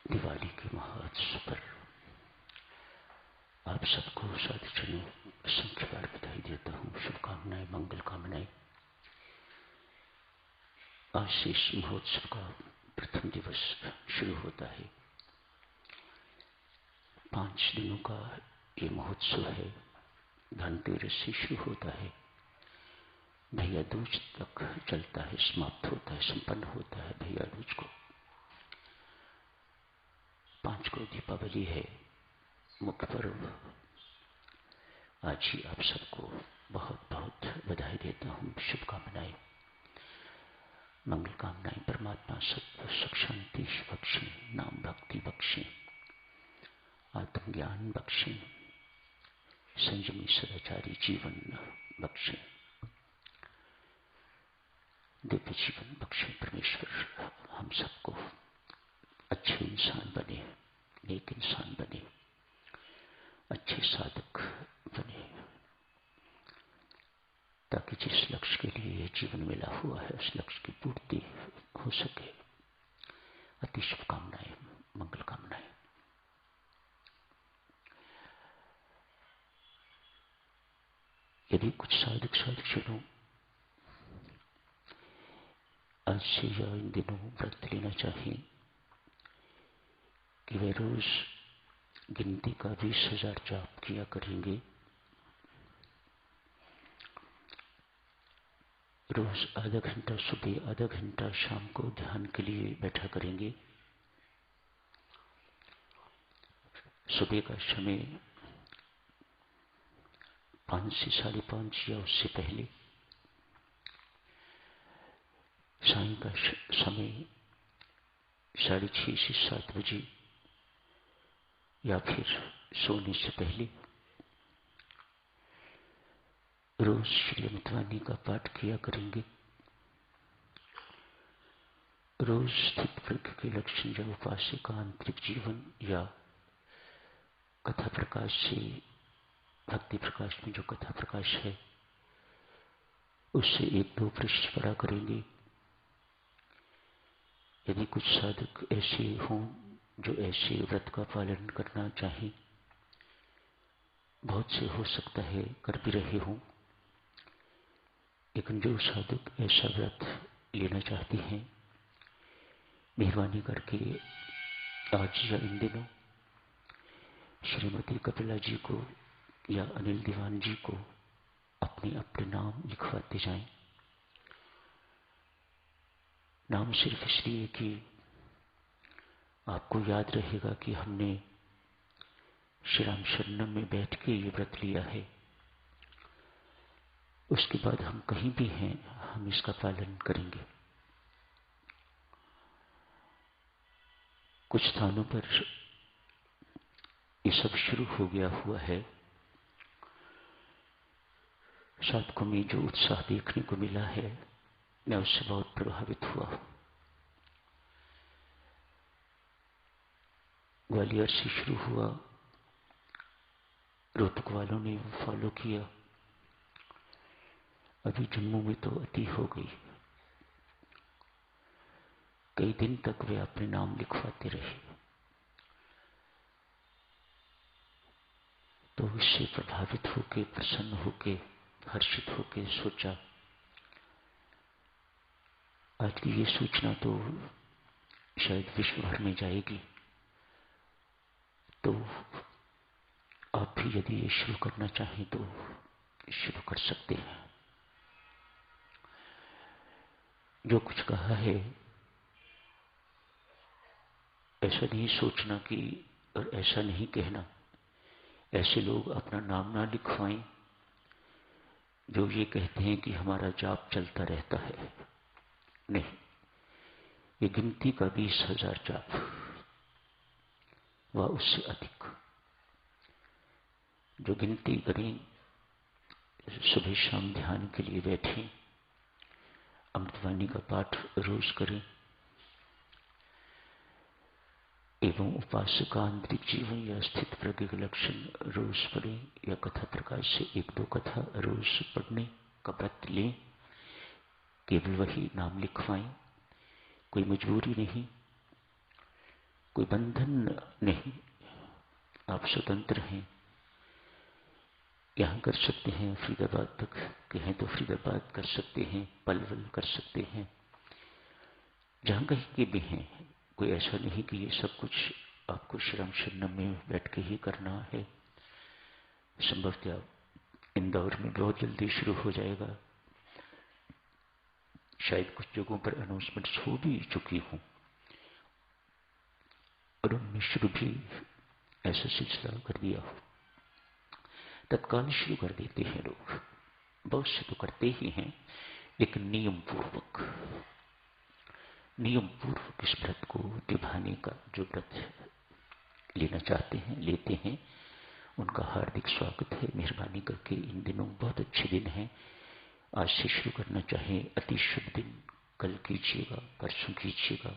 दिवाली के महोत्सव पर आप सबको साधुजनों असंख्य बार बधाई देता हूँ, शुभकामनाएं, मंगल कामनाएं। आज से इस महोत्सव का प्रथम दिवस शुरू होता है। 5 दिनों का ये महोत्सव है। धनतेरस से शुरू होता है, भैया दूज तक चलता है, समाप्त होता है, संपन्न होता है भैया दूज को। 5 को दीपावली है, मुख्य पर्व। आज ही आप सबको बहुत बहुत बधाई देता हूँ, शुभकामनाएं, मंगल कामनाएं। परमात्मा सबको सुख शांति बख्शे, नाम भक्ति बख्शे, आत्मज्ञान बख्शे, संयमी सदाचारी जीवन बख्शे, दिव्य जीवन बख्शे। परमेश्वर हम सबको अच्छे इंसान बने, नेक इंसान बने, अच्छे साधक बने, ताकि जिस लक्ष्य के लिए यह जीवन मिला हुआ है उस लक्ष्य की पूर्ति हो सके। अति शुभकामनाएं, मंगल कामनाएं। यदि कुछ साधक साधुजनों आज से या इन दिनों व्रत लेना चाहें कि वे रोज गिनती का 20,000 जाप किया करेंगे, रोज आधा घंटा सुबह, आधा घंटा शाम को ध्यान के लिए बैठा करेंगे। सुबह का समय 5 से 5:30 या उससे पहले, सायं का समय 6:30 से 7 बजे या फिर सोने से पहले रोज श्री अमृतवाणी का पाठ किया करेंगे। रोज स्थित प्रज्ञ के लक्षण या उपास्य का आंतरिक जीवन या कथा प्रकाश से, भक्ति प्रकाश में जो कथा प्रकाश है उससे 1-2 पृष्ठ पढ़ा करेंगे। यदि कुछ साधक ऐसे हों जो ऐसे व्रत का पालन करना चाहें, बहुत से हो सकता है कर भी रहे हों, लेकिन जो साधक ऐसा व्रत लेना चाहते हैं, मेहरबानी करके आज या इन दिनों श्रीमती कपिला जी को या अनिल दीवान जी को अपने अपने नाम लिखवाते जाएं। नाम सिर्फ इसलिए कि आपको याद रहेगा कि हमने श्री राम शरणम में बैठ के ये व्रत लिया है। उसके बाद हम कहीं भी हैं, हम इसका पालन करेंगे। कुछ स्थानों पर ये सब शुरू हो गया हुआ है। साधकों में जो उत्साह देखने को मिला है, मैं उससे बहुत प्रभावित हुआ हूं। ग्वालियर से शुरू हुआ, रोहतक वालों ने फॉलो किया, अभी जम्मू में तो अति हो गई। कई दिन तक वे अपने नाम लिखवाते रहे। तो इससे प्रभावित होके, प्रसन्न होके, हर्षित होके सोचा आज की ये सूचना तो शायद विश्व भर में जाएगी, तो आप भी यदि ये शुरू करना चाहें तो शुरू कर सकते हैं। जो कुछ कहा है ऐसा नहीं सोचना कि, और ऐसा नहीं कहना ऐसे लोग अपना नाम ना लिखवाएं जो ये कहते हैं कि हमारा जाप चलता रहता है। नहीं, ये गिनती का 20,000 जाप व उससे अधिक जो गिनती करें, सुबह शाम ध्यान के लिए बैठें, अमृतवाणी का पाठ रोज करें एवं उपास्य का आंतरिक जीवन या स्थित प्रज्ञ के लक्षण रोज पढ़ें या कथा प्रकाश से 1-2 कथा रोज पढ़ने का व्रत लें। केवल वही नाम लिखवाएं, कोई मजबूरी नहीं, कोई बंधन नहीं, आप स्वतंत्र हैं। यहाँ कर सकते हैं, फरीदाबाद तक कहें तो फरीदाबाद कर सकते हैं, पलवल कर सकते हैं, जहाँ कहीं के भी हैं। कोई ऐसा नहीं कि ये सब कुछ आपको श्रम शरणम में बैठ के ही करना है। संभवतः इंदौर में बहुत जल्दी शुरू हो जाएगा, शायद कुछ जगहों पर अनाउंसमेंट्स हो भी चुकी हूँ, और उनमें शुरू भी ऐसा सिलसिला कर दिया हो। तत्काल शुरू कर देते हैं लोग, बहुत से तो करते ही हैं, लेकिन नियम पूर्वक इस व्रत को निभाने का जो व्रत लेना चाहते हैं लेते हैं, उनका हार्दिक स्वागत है। मेहरबानी करके इन दिनों बहुत अच्छे दिन हैं, आज से शुरू करना चाहें अति शुभ दिन, कल कीजिएगा, परसों कीजिएगा।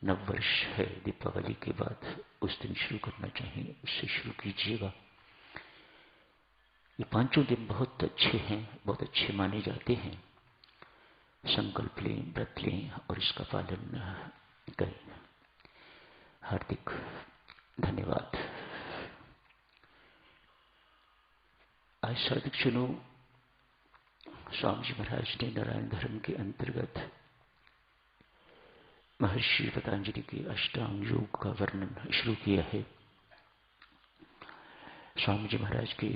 नव वर्ष है, दीपावली के बाद उस दिन शुरू करना चाहें उससे शुरू कीजिएगा। ये पांचों दिन बहुत अच्छे हैं, बहुत अच्छे माने जाते हैं। संकल्प लें, व्रत लें और इसका पालन करें। हार्दिक धन्यवाद। आज सार्वधिक सुनो, स्वामी जी महाराज ने नारायण धर्म के अंतर्गत महर्षि पतंजलि के अष्टांग योग का वर्णन शुरू किया है। स्वामी जी महाराज के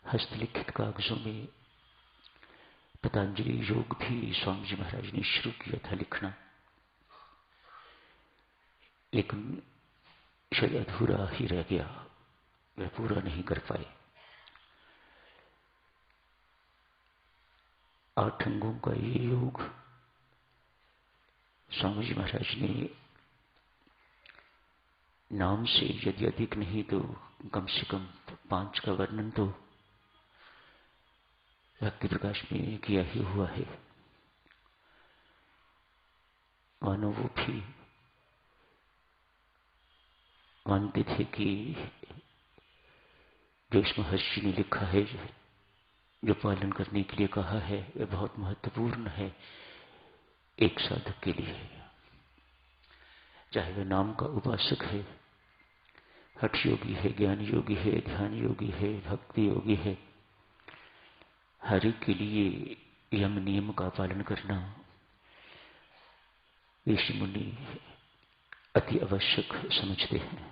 हस्तलिखित कागजों में पतंजलि योग भी स्वामी जी महाराज ने शुरू किया था लिखना, लेकिन शायद अधूरा ही रह गया, वह पूरा नहीं कर पाए। 8 अंगों का ये योग स्वामी जी महाराज ने नाम से यदि अधिक नहीं तो कम से कम 5 का वर्णन तो भक्ति प्रकाश में किया ही हुआ है। मानो वो भी मानते थे कि जो इस महर्षि ने लिखा है, जो पालन करने के लिए कहा है, वह बहुत महत्वपूर्ण है एक साधक के लिए, चाहे वह नाम का उपासक है, हठ योगी है, ज्ञान योगी है, ध्यान योगी है, भक्ति योगी है। हर एक के लिए यम नियम का पालन करना ऋषि मुनि अति आवश्यक समझते हैं।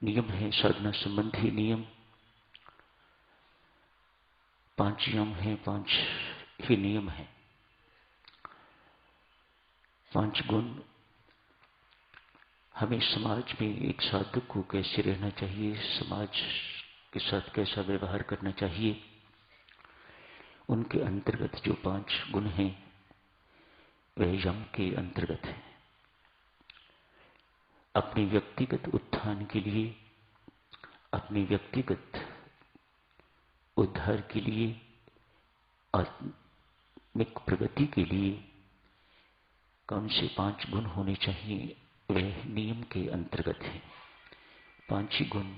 नियम है साधना संबंधी नियम, 5 यम है, 5 ही नियम है। 5 गुण हमें समाज में एक साधक को कैसे रहना चाहिए, समाज के साथ कैसा व्यवहार करना चाहिए, उनके अंतर्गत जो 5 गुण हैं वह यम के अंतर्गत है। अपने व्यक्तिगत उत्थान के लिए, अपने व्यक्तिगत उद्धार के लिए, आत्मिक प्रगति के लिए कौन से 5 गुण होने चाहिए, वह नियम के अंतर्गत है। 5 ही गुण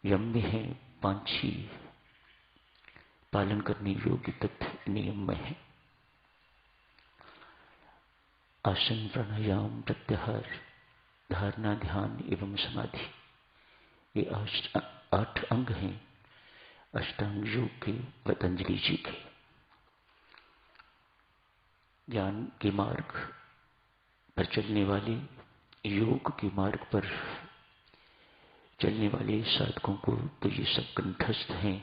यम में है, 5 ही पालन करने योग्य तथ्य नियम में है। आसन, प्राणायाम, प्रत्याहार, धारणा, ध्यान एवं समाधि, ये 8 अंग हैं अष्टांग योग के, पतंजलि जी के। ज्ञान के मार्ग पर चलने वाले, योग के मार्ग पर चलने वाले साधकों को तो ये सब कंठस्थ हैं,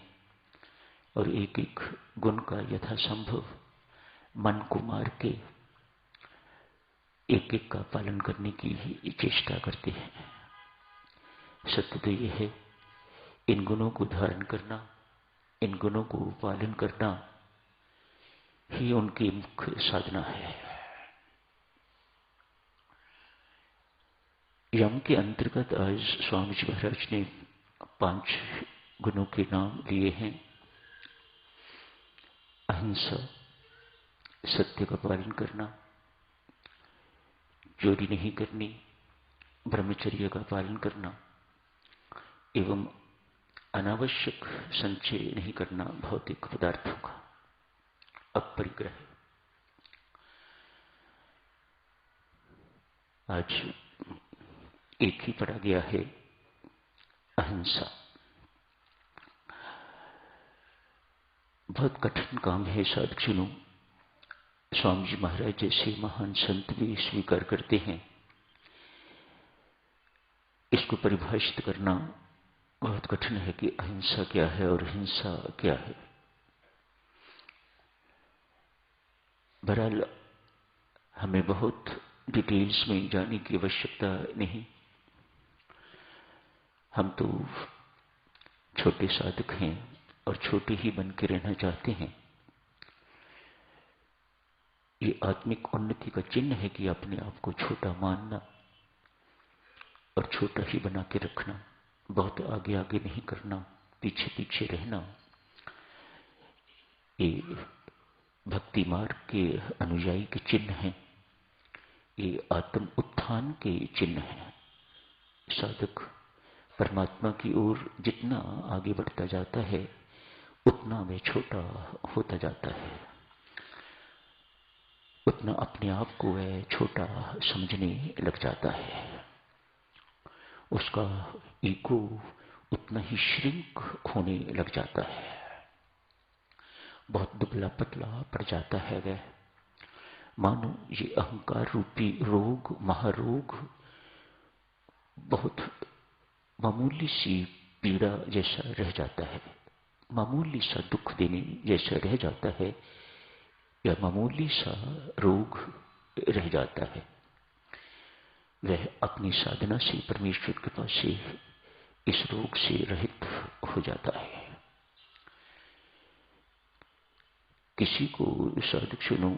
और एक एक गुण का यथासंभव मन को मार के एक एक का पालन करने की ही चेष्टा करते हैं। सत्य तो यह है, इन गुणों को धारण करना, इन गुणों को पालन करना ही उनकी मुख्य साधना है। यम के अंतर्गत आज स्वामी जी महाराज ने 5 गुणों के नाम लिए हैं। अहिंसा, सत्य का पालन करना, चोरी नहीं करनी, ब्रह्मचर्य का पालन करना एवं अनावश्यक संचय नहीं करना भौतिक पदार्थों का, अपरिग्रह। आज एक ही पढ़ा गया है, अहिंसा। बहुत कठिन काम है साधुजनों। स्वामी जी महाराज जैसे महान संत भी स्वीकार करते हैं। इसको परिभाषित करना बहुत कठिन है कि अहिंसा क्या है और हिंसा क्या है। बहरहाल हमें बहुत डिटेल्स में जाने की आवश्यकता नहीं। हम तो छोटे साधक हैं और छोटे ही बन के रहना चाहते हैं। ये आत्मिक उन्नति का चिन्ह है कि अपने आप को छोटा मानना और छोटा ही बना के रखना, बहुत आगे आगे नहीं करना, पीछे पीछे रहना। ये भक्ति मार्ग के अनुयायी के चिन्ह हैं। ये आत्म उत्थान के चिन्ह हैं। साधक परमात्मा की ओर जितना आगे बढ़ता जाता है उतना वह छोटा होता जाता है, उतना अपने आप को वह छोटा समझने लग जाता है। उसका ईगो उतना ही श्रिंक होने लग जाता है, बहुत दुबला पतला पड़ जाता है वह। मानो ये अहंकार रूपी रोग, महारोग बहुत मामूली सी पीड़ा जैसा रह जाता है, मामूली सा दुख देने जैसा रह जाता है, या मामूली सा रोग रह जाता है। वह अपनी साधना से परमेश्वर के पास से इस रोग से रहित हो जाता है। किसी को साधक सुनो,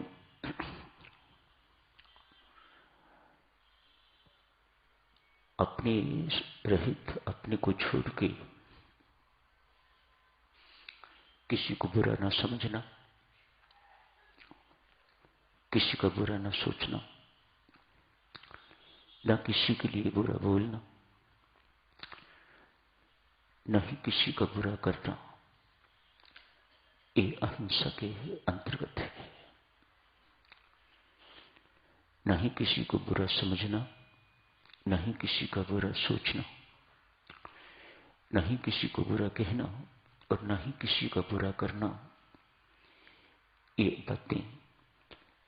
अपने रहित, अपने को छोड़ के किसी को बुरा ना समझना, किसी का बुरा ना सोचना, ना किसी के लिए बुरा बोलना, न ही किसी का बुरा करना, ये अहिंसा के अंतर्गत है। न ही किसी को बुरा समझना, न ही किसी का बुरा सोचना, न ही किसी को बुरा कहना और न ही किसी का बुरा करना। ये बातें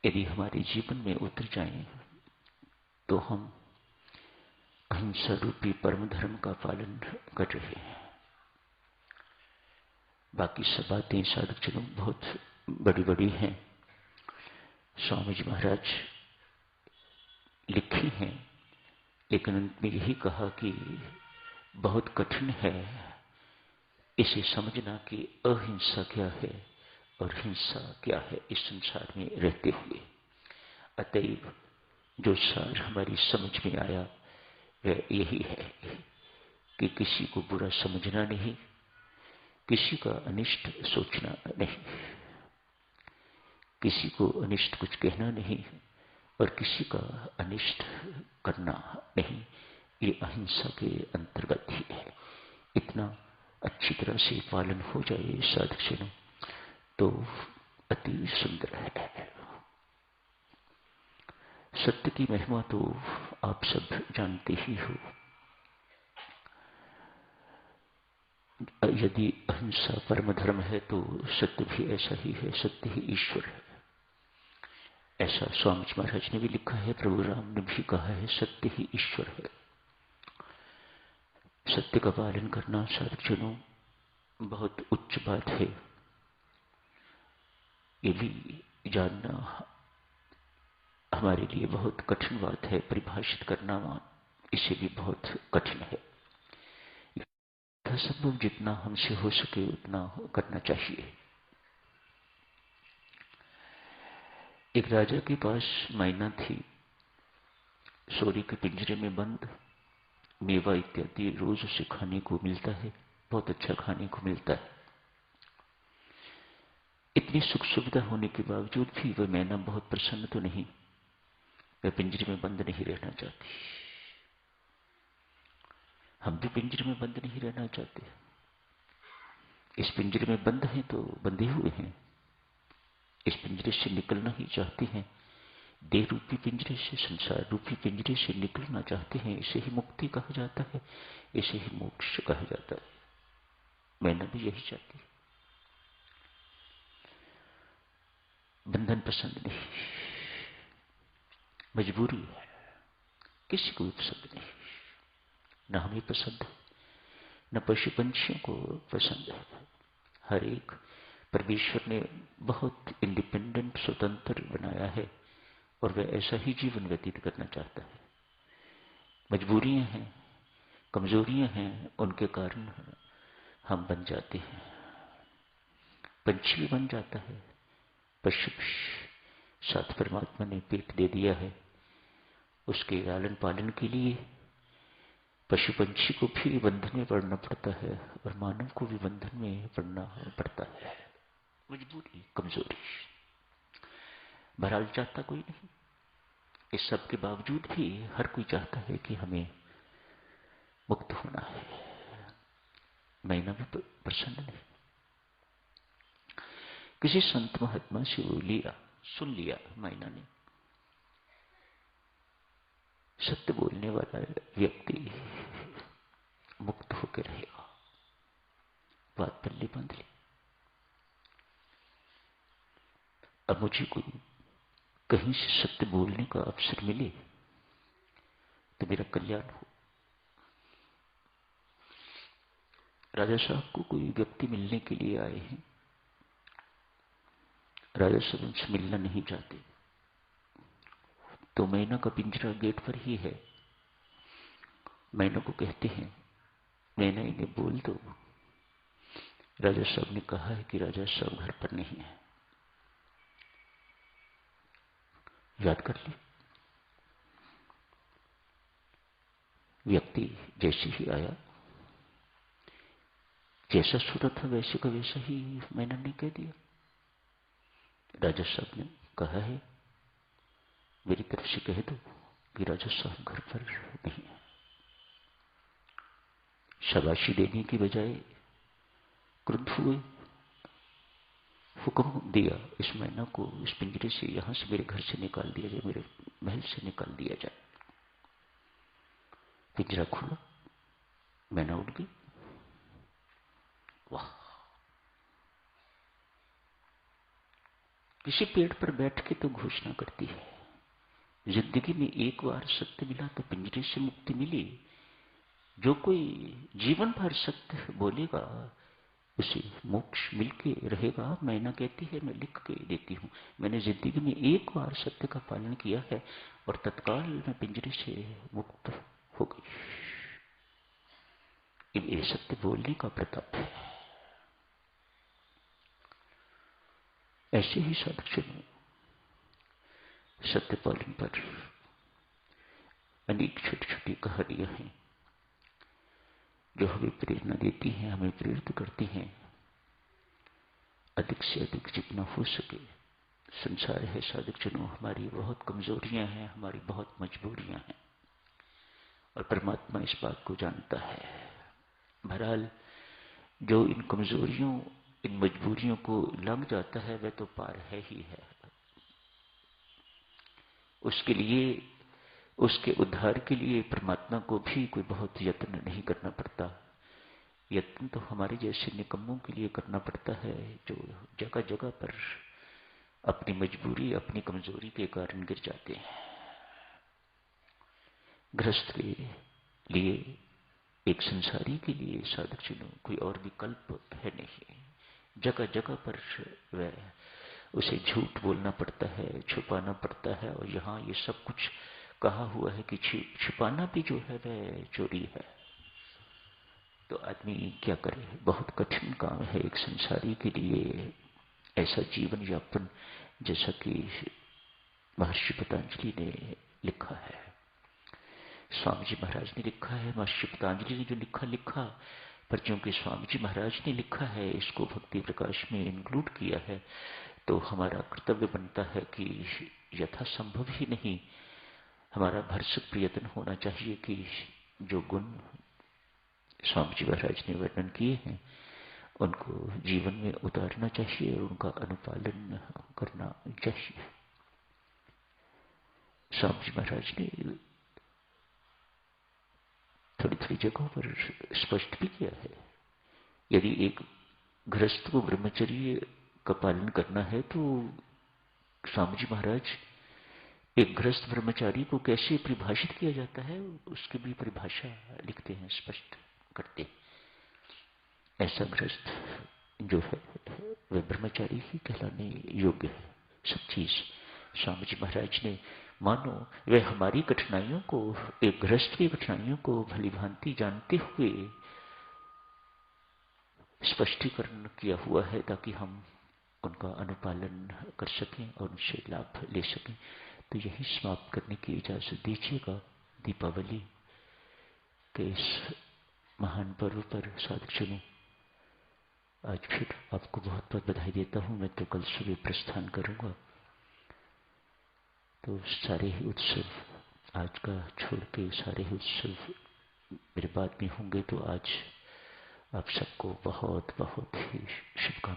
यदि हमारे जीवन में उतर जाएं तो हम अहिंसा रूपी परम धर्म का पालन कर रहे हैं। बाकी सब बातें साधक जनों बहुत बड़ी बड़ी हैं, स्वामी जी महाराज लिखी हैं, लेकिन अंत में यही कहा कि बहुत कठिन है इसे समझना कि अहिंसा क्या है और हिंसा क्या है इस संसार में रहते हुए। अतएव जो सार हमारी समझ में आया वह यही है कि किसी को बुरा समझना नहीं, किसी का अनिष्ट सोचना नहीं, किसी को अनिष्ट कुछ कहना नहीं और किसी का अनिष्ट करना नहीं। ये अहिंसा के अंतर्गत ही है। इतना अच्छी तरह से पालन हो जाए साधक जनों तो अति सुंदर है। सत्य की महिमा तो आप सब जानते ही हो। यदि अहिंसा परम धर्म है तो सत्य भी ऐसा ही है, सत्य ही ईश्वर है। ऐसा स्वामी जी महाराज ने भी लिखा है, प्रभु राम ने भी कहा है, सत्य ही ईश्वर है। सत्य का पालन करना साधक जनों बहुत उच्च बात है। ये भी जानना हमारे लिए बहुत कठिन बात है, परिभाषित करना इसे भी बहुत कठिन है। संभव जितना हमसे हो सके उतना करना चाहिए। एक राजा के पास मैना थी, सोरी के पिंजरे में बंद, मेवा इत्यादि रोज उसे खाने को मिलता है, बहुत अच्छा खाने को मिलता है। इतनी सुख सुविधा होने के बावजूद भी वह मैना बहुत प्रसन्न तो नहीं, वह पिंजरे में बंद नहीं रहना चाहती। हम भी पिंजरे में बंद नहीं रहना चाहते। इस पिंजरे में बंद हैं तो बंधे हुए हैं, इस पिंजरे से निकलना ही चाहते हैं, देह रूपी पिंजरे से, संसार रूपी पिंजरे से निकलना चाहते हैं। इसे ही मुक्ति कहा जाता है, इसे ही मोक्ष कहा जाता है। मैंने भी यही चाहती। बंधन पसंद नहीं, मजबूरी है, किसी को भी पसंद नहीं। न हमें पसंद है, न पशु पंछियों को पसंद है। हर एक परमेश्वर ने बहुत इंडिपेंडेंट, स्वतंत्र बनाया है और वह ऐसा ही जीवन व्यतीत करना चाहता है। मजबूरियां हैं, कमजोरियां हैं, उनके कारण हम बन जाते हैं। पंछी भी बन जाता है, पशु साथ परमात्मा ने पेट दे दिया है उसके लालन पालन के लिए। पशु पंछी को भी बंधन में पड़ना पड़ता है और मानव को भी बंधन में पड़ना पड़ता है। मजबूरी, कमजोरी। बहरहाल चाहता कोई नहीं। इस सब के बावजूद भी हर कोई चाहता है कि हमें मुक्त होना है। मैना भी प्रसन्न नहीं। किसी संत महात्मा से वो लिया, सुन लिया मैना ने, सत्य बोलने वाला व्यक्ति मुक्त होकर रहेगा। बात पल्ले बांध ली। अब मुझे कोई कहीं से सत्य बोलने का अवसर मिले तो मेरा कल्याण हो। राजा साहब को कोई व्यक्ति मिलने के लिए आए हैं। राजा साहब उनसे मिलना नहीं चाहते, तो मैना का पिंजरा गेट पर ही है। मैना को कहते हैं, मैना इन्हें बोल दो, राजा साहब ने कहा है कि राजा साहब घर पर नहीं है। याद कर ली। व्यक्ति जैसे ही आया, जैसा सूरत था वैसे का वैसा ही मैंने नहीं कह दिया। राजा साहब ने कहा है, मेरी तरफ से कह दो कि राजा साहब घर पर नहीं है। शाबाशी देने की बजाय क्रुद्ध हुए, हुक्म दिया इस मैना को इस पिंजरे से, यहां से मेरे घर से निकाल दिया जाए, मेरे महल से निकाल दिया जाए। पिंजरा खुला, मैना उड़ गई। वाह! किसी पेड़ पर बैठ के तो घोषणा करती है, जिंदगी में एक बार सत्य मिला तो पिंजरे से मुक्ति मिली। जो कोई जीवन भर सत्य बोलेगा उसे मोक्ष मिलके रहेगा। मैना कहती है, मैं लिख के देती हूं, मैंने जिंदगी में एक बार सत्य का पालन किया है और तत्काल मैं पिंजरे से मुक्त हो गई। ये सत्य बोलने का प्रताप है। ऐसे ही साधक सत्य पालन पर अनेक छोटी छोटी कहानियां हैं जो हमें प्रेरणा देती हैं, हमें प्रेरित करती हैं अधिक से अधिक जितना हो सके। संसार है साधक जनों, हमारी बहुत कमजोरियां हैं, हमारी बहुत मजबूरियां हैं और परमात्मा इस बात को जानता है। बहरहाल जो इन कमजोरियों, इन मजबूरियों को लग जाता है वह तो पार है ही है। उसके लिए, उसके उद्धार के लिए परमात्मा को भी कोई बहुत यत्न नहीं करना पड़ता। यत्न तो हमारे जैसे निकम्मों के लिए करना पड़ता है जो जगह जगह पर अपनी मजबूरी, अपनी कमजोरी के कारण गिर जाते हैं। गृहस्थ के लिए, एक संसारी के लिए साधक जनों कोई और विकल्प है नहीं। जगह जगह पर वह उसे झूठ बोलना पड़ता है, छुपाना पड़ता है। और यहाँ ये सब कुछ कहा हुआ है कि छुपाना भी जो है वह चोरी है। तो आदमी क्या करे? बहुत कठिन काम है एक संसारी के लिए ऐसा जीवन यापन, जैसा कि महर्षि पतंजलि ने लिखा है, स्वामी जी महाराज ने लिखा है। महर्षि पतंजलि ने जो लिखा, पर क्योंकि स्वामी जी महाराज ने लिखा है, इसको भक्ति प्रकाश में इंक्लूड किया है, तो हमारा कर्तव्य बनता है कि यथासंभव ही नहीं, हमारा भरसक प्रयत्न होना चाहिए कि जो गुण स्वामी जी महाराज ने वर्णन किए हैं उनको जीवन में उतारना चाहिए और उनका अनुपालन करना चाहिए। स्वामी जी महाराज ने थोड़ी थोड़ी जगहों पर स्पष्ट भी किया है। यदि एक गृहस्थ को ब्रह्मचर्य का पालन करना है तो स्वामी जी महाराज एक गृहस्थ ब्रह्मचारी को कैसे परिभाषित किया जाता है उसकी भी परिभाषा लिखते हैं, स्पष्ट करते हैं। ऐसा गृहस्थ जो है वह ब्रह्मचारी ही कहलाने योग्य है। सब चीज स्वामी जी महाराज ने मानो वह हमारी कठिनाइयों को, एक गृहस्थ की कठिनाइयों को भली भांति जानते हुए स्पष्टीकरण किया हुआ है ताकि हम उनका अनुपालन कर सकें और उनसे लाभ ले सकें। तो यही समाप्त करने की इजाजत दीजिएगा। दीपावली के इस महान पर्व पर साधुजनों, आज फिर आपको बहुत बहुत बधाई देता हूं। मैं तो कल सुबह प्रस्थान करूंगा, तो सारे ही उत्सव आज का छोड़ के सारे ही उत्सव मेरे बाद में होंगे। तो आज आप सबको बहुत बहुत ही शुभकामनाएं।